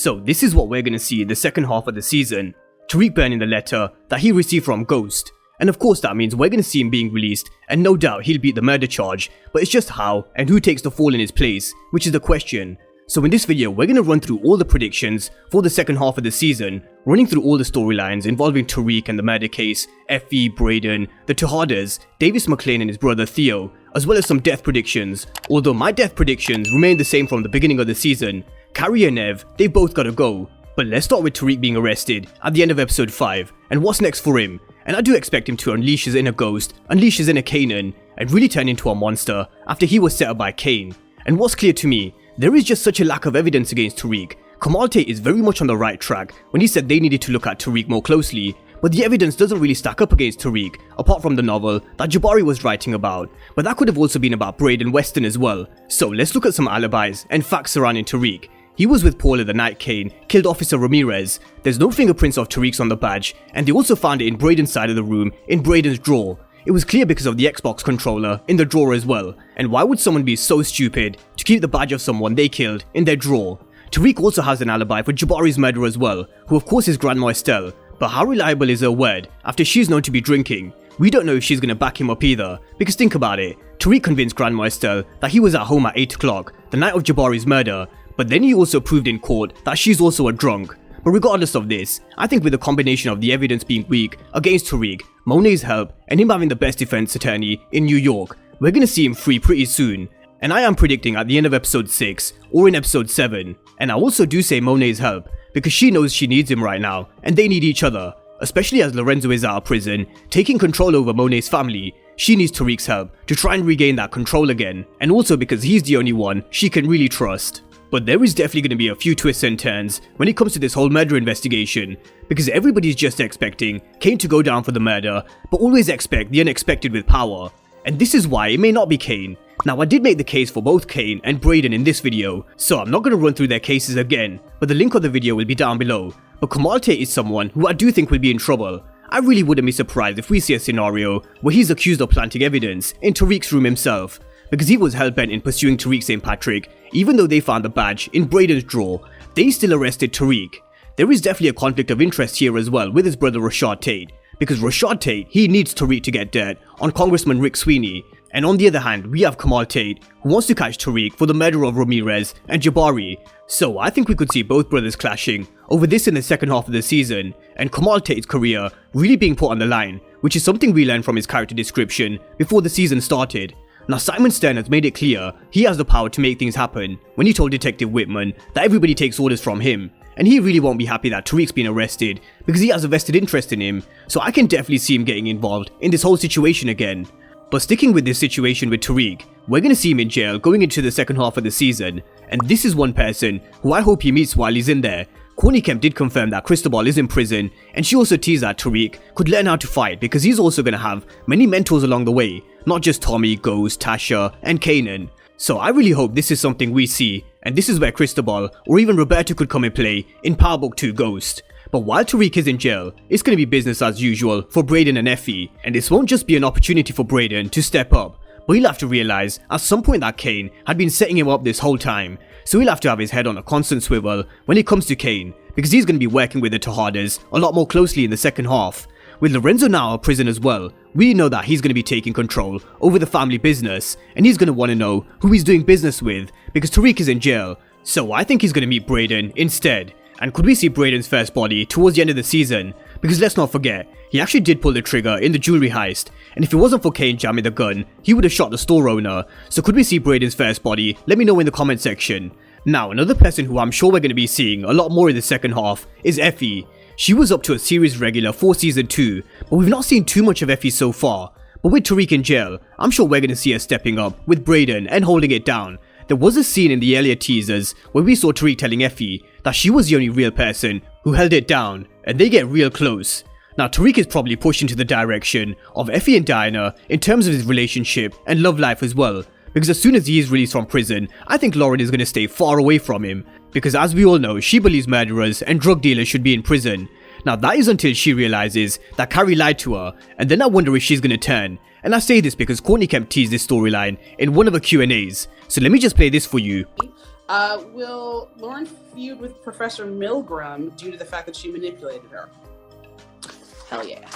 So this is what we're gonna see in the second half of the season. Tariq burning the letter that he received from Ghost. And of course that means we're gonna see him being released, and no doubt he'll beat the murder charge, but it's just how and who takes the fall in his place, which is the question. So in this video, we're gonna run through all the predictions for the second half of the season, running through all the storylines involving Tariq and the murder case, Effie, Brayden, the Tahardas, Davis McLean and his brother Theo, as well as some death predictions. Although my death predictions remain the same from the beginning of the season. Carrie and Ev, they both gotta go. But let's start with Tariq being arrested at the end of episode 5, and what's next for him. And I do expect him to unleash his inner Ghost, unleash his inner Kanan, and really turn into a monster after he was set up by Cain. And what's clear to me, there is just such a lack of evidence against Tariq. Kamal Tate is very much on the right track when he said they needed to look at Tariq more closely, but the evidence doesn't really stack up against Tariq, apart from the novel that Jabari was writing about, but that could have also been about Brayden Weston as well. So let's look at some alibis and facts surrounding Tariq. He was with Paula the night Cain killed Officer Ramirez. There's no fingerprints of Tariq's on the badge, and they also found it in Brayden's side of the room, in Brayden's drawer. It was clear because of the Xbox controller in the drawer as well. And why would someone be so stupid to keep the badge of someone they killed in their drawer? Tariq also has an alibi for Jabari's murder as well, who of course is Grandma Estelle, but how reliable is her word after she's known to be drinking? We don't know if she's gonna back him up either, because think about it, Tariq convinced Grandma Estelle that he was at home at 8 o'clock, the night of Jabari's murder, but then he also proved in court that she's also a drunk. But regardless of this, I think with a combination of the evidence being weak against Tariq, Monet's help, and him having the best defense attorney in New York, we're gonna see him free pretty soon. And I am predicting at the end of episode 6 or in episode 7. And I also do say Monet's help because she knows she needs him right now and they need each other. Especially as Lorenzo is out of prison, taking control over Monet's family, she needs Tariq's help to try and regain that control again. And also because he's the only one she can really trust. But there is definitely going to be a few twists and turns when it comes to this whole murder investigation, because everybody's just expecting Cain to go down for the murder, but always expect the unexpected with power. And this is why it may not be Cain. Now I did make the case for both Cain and Brayden in this video, so I'm not going to run through their cases again, but the link of the video will be down below. But Kamal Tate is someone who I do think will be in trouble. I really wouldn't be surprised if we see a scenario where he's accused of planting evidence in Tariq's room himself, because he was hell-bent in pursuing Tariq St. Patrick. Even though they found the badge in Brayden's drawer, they still arrested Tariq. There is definitely a conflict of interest here as well with his brother Rashad Tate, because Rashad Tate, he needs Tariq to get dirt on Congressman Rick Sweeney, and on the other hand, we have Kamal Tate, who wants to catch Tariq for the murder of Ramirez and Jabari. So I think we could see both brothers clashing over this in the second half of the season, and Kamal Tate's career really being put on the line, which is something we learned from his character description before the season started. Now Simon Stern has made it clear he has the power to make things happen when he told Detective Whitman that everybody takes orders from him, and he really won't be happy that Tariq's been arrested because he has a vested interest in him, so I can definitely see him getting involved in this whole situation again. But sticking with this situation with Tariq, we're gonna see him in jail going into the second half of the season, and this is one person who I hope he meets while he's in there. Courtney Kemp did confirm that Cristobal is in prison, and she also teased that Tariq could learn how to fight because he's also going to have many mentors along the way, not just Tommy, Ghost, Tasha, and Kanan. So I really hope this is something we see, and this is where Cristobal or even Roberto could come and play in Power Book 2 Ghost. But while Tariq is in jail, it's going to be business as usual for Brayden and Effie, and this won't just be an opportunity for Brayden to step up, but he'll have to realize at some point that Cain had been setting him up this whole time. So he'll have to have his head on a constant swivel when it comes to Cain, because he's going to be working with the Tahardas a lot more closely in the second half. With Lorenzo now out of prison as well, we know that he's going to be taking control over the family business, and he's going to want to know who he's doing business with, because Tariq is in jail. So I think he's going to meet Brayden instead. And could we see Brayden's first body towards the end of the season? Because let's not forget, he actually did pull the trigger in the jewelry heist, and if it wasn't for Cain jamming the gun, he would have shot the store owner. So could we see Brayden's first body? Let me know in the comment section. Now, another person who I'm sure we're going to be seeing a lot more in the second half is Effie. She was up to a series regular for season 2, but we've not seen too much of Effie so far. But with Tariq in jail, I'm sure we're going to see her stepping up with Brayden and holding it down. There was a scene in the earlier teasers where we saw Tariq telling Effie that she was the only real person who held it down, and they get real close. Now Tariq is probably pushed into the direction of Effie and Diana in terms of his relationship and love life as well, because as soon as he is released from prison, I think Lauren is going to stay far away from him, because as we all know, she believes murderers and drug dealers should be in prison. Now that is until she realizes that Carrie lied to her, and then I wonder if she's going to turn. And I say this because Courtney Kemp teased this storyline in one of her Q&As, so let me just play this for you. Will Lauren feud with Professor Milgram due to the fact that she manipulated her? Hell yeah.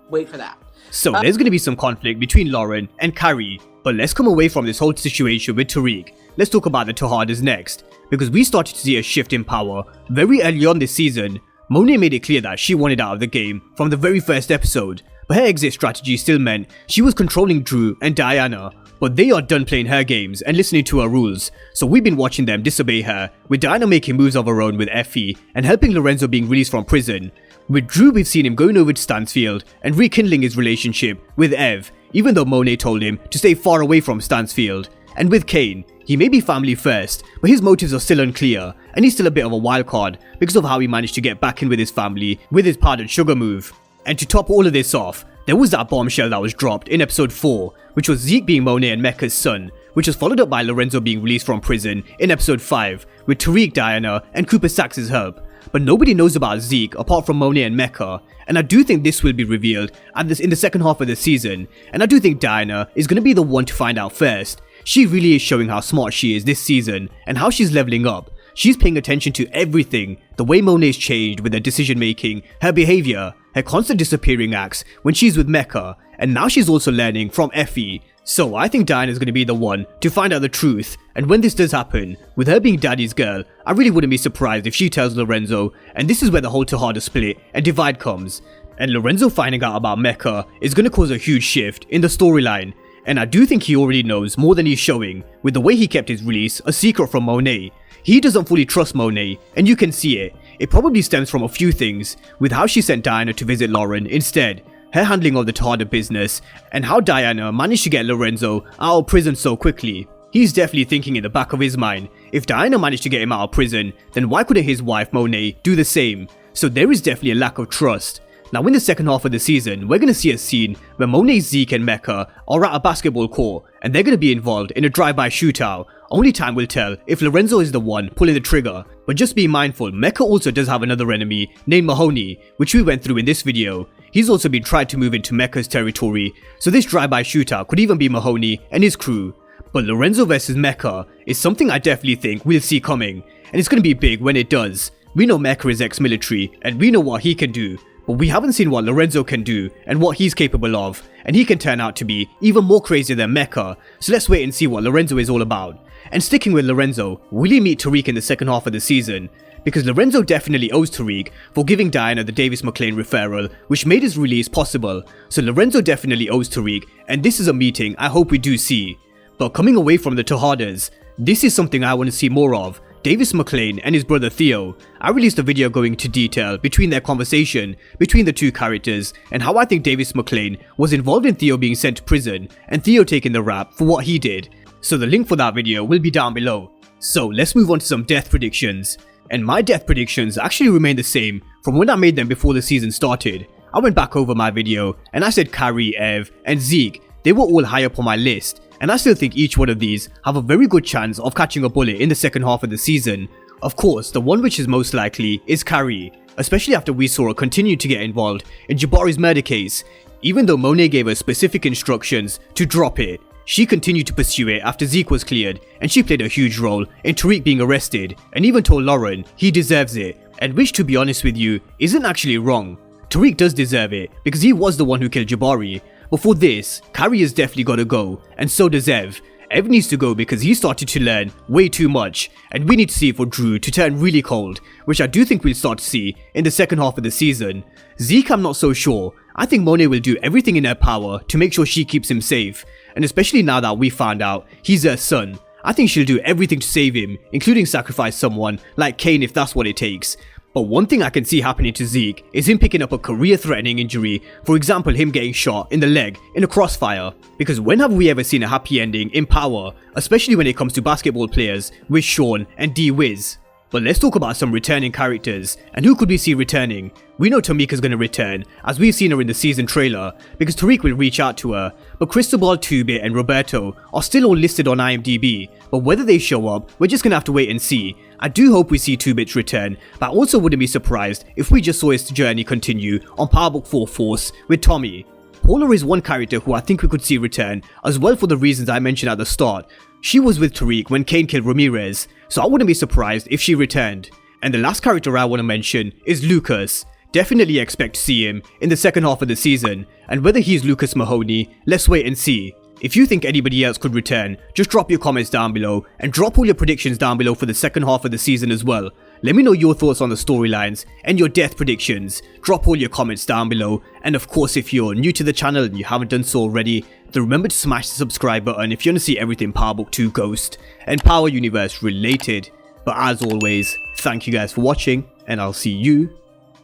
Wait for that. So there's going to be some conflict between Lauren and Carrie, but let's come away from this whole situation with Tariq. Let's talk about the Tahardas next, because we started to see a shift in power very early on this season. Monet made it clear that she wanted out of the game from the very first episode, but her exit strategy still meant she was controlling Drew and Diana, but they are done playing her games and listening to her rules, so we've been watching them disobey her, with Diana making moves of her own with Effie and helping Lorenzo being released from prison. With Drew, we've seen him going over to Stansfield and rekindling his relationship with Ev, even though Monet told him to stay far away from Stansfield. And with Kane, he may be family first, but his motives are still unclear, and he's still a bit of a wild card because of how he managed to get back in with his family with his powdered sugar move. And to top all of this off, there was that bombshell that was dropped in episode 4, which was Zeke being Monet and Mecca's son, which was followed up by Lorenzo being released from prison in episode 5, with Tariq, Diana, and Cooper Sax's help. But nobody knows about Zeke apart from Monet and Mecca, and I do think this will be revealed in the second half of the season, and I do think Diana is going to be the one to find out first. She really is showing how smart she is this season, and how she's leveling up. She's paying attention to everything, the way Monet's changed with her decision making, her behaviour, her constant disappearing acts when she's with Mecca, and now she's also learning from Effie. So I think Diana's going to be the one to find out the truth, and when this does happen, with her being Daddy's girl, I really wouldn't be surprised if she tells Lorenzo, and this is where the whole Tahardas split and divide comes. And Lorenzo finding out about Mecca is going to cause a huge shift in the storyline, and I do think he already knows more than he's showing, with the way he kept his release a secret from Monet. He doesn't fully trust Monet, and you can see it. It probably stems from a few things, with how she sent Diana to visit Lauren instead, her handling of the Tahardas business, and how Diana managed to get Lorenzo out of prison so quickly. He's definitely thinking in the back of his mind, if Diana managed to get him out of prison, then why couldn't his wife Monet do the same? So there is definitely a lack of trust. Now in the second half of the season, we're going to see a scene where Monet, Zeke and Mecca are at a basketball court, and they're going to be involved in a drive-by shootout. Only time will tell if Lorenzo is the one pulling the trigger, but just be mindful, Mecca also does have another enemy named Mahoney, which we went through in this video. He's also been tried to move into Mecca's territory, so this drive-by shootout could even be Mahoney and his crew. But Lorenzo versus Mecca is something I definitely think we'll see coming, and it's going to be big when it does. We know Mecca is ex-military, and we know what he can do, but we haven't seen what Lorenzo can do and what he's capable of, and he can turn out to be even more crazy than Mecca, so let's wait and see what Lorenzo is all about. And sticking with Lorenzo, will he meet Tariq in the second half of the season? Because Lorenzo definitely owes Tariq for giving Diana the Davis McLean referral, which made his release possible, so Lorenzo definitely owes Tariq, and this is a meeting I hope we do see. But coming away from the Tahardas, this is something I want to see more of. Davis McLean and his brother Theo. I released a video going into detail between their conversation between the two characters, and how I think Davis McLean was involved in Theo being sent to prison and Theo taking the rap for what he did. So the link for that video will be down below. So let's move on to some death predictions. And my death predictions actually remain the same from when I made them before the season started. I went back over my video and I said Carrie, Ev and Zeke, they were all high up on my list, and I still think each one of these have a very good chance of catching a bullet in the second half of the season. Of course, the one which is most likely is Carrie, especially after we saw her continue to get involved in Jabari's murder case. Even though Monet gave her specific instructions to drop it, she continued to pursue it after Zeke was cleared, and she played a huge role in Tariq being arrested, and even told Lauren he deserves it, and which, to be honest with you, isn't actually wrong. Tariq does deserve it because he was the one who killed Jabari. But for this, Carrie has definitely got to go, and so does Ev. Ev needs to go because he started to learn way too much, and we need to see for Drew to turn really cold, which I do think we'll start to see in the second half of the season. Zeke, I'm not so sure. I think Monet will do everything in her power to make sure she keeps him safe, and especially now that we found out he's her son, I think she'll do everything to save him, including sacrifice someone like Kane if that's what it takes. But one thing I can see happening to Zeke is him picking up a career-threatening injury, for example him getting shot in the leg in a crossfire. Because when have we ever seen a happy ending in power, especially when it comes to basketball players with Sean and D-Wiz. But let's talk about some returning characters, and who could we see returning? We know Tamika's going to return, as we've seen her in the season trailer, because Tariq will reach out to her, but Cristobal, 2-Bit and Roberto are still all listed on IMDb, but whether they show up, we're just going to have to wait and see. I do hope we see 2-Bit's return, but I also wouldn't be surprised if we just saw his journey continue on Power Book 4 Force with Tommy. Paula is one character who I think we could see return, as well for the reasons I mentioned at the start. She was with Tariq when Kane killed Ramirez, so I wouldn't be surprised if she returned. And the last character I want to mention is Lucas. Definitely expect to see him in the second half of the season, and whether he's Lucas Mahoney, let's wait and see. If you think anybody else could return, just drop your comments down below, and drop all your predictions down below for the second half of the season as well. Let me know your thoughts on the storylines and your death predictions. Drop all your comments down below, and of course if you're new to the channel and you haven't done so already, then remember to smash the subscribe button if you want to see everything Power Book 2 Ghost and Power Universe related. But as always, thank you guys for watching, and I'll see you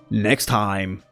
next time.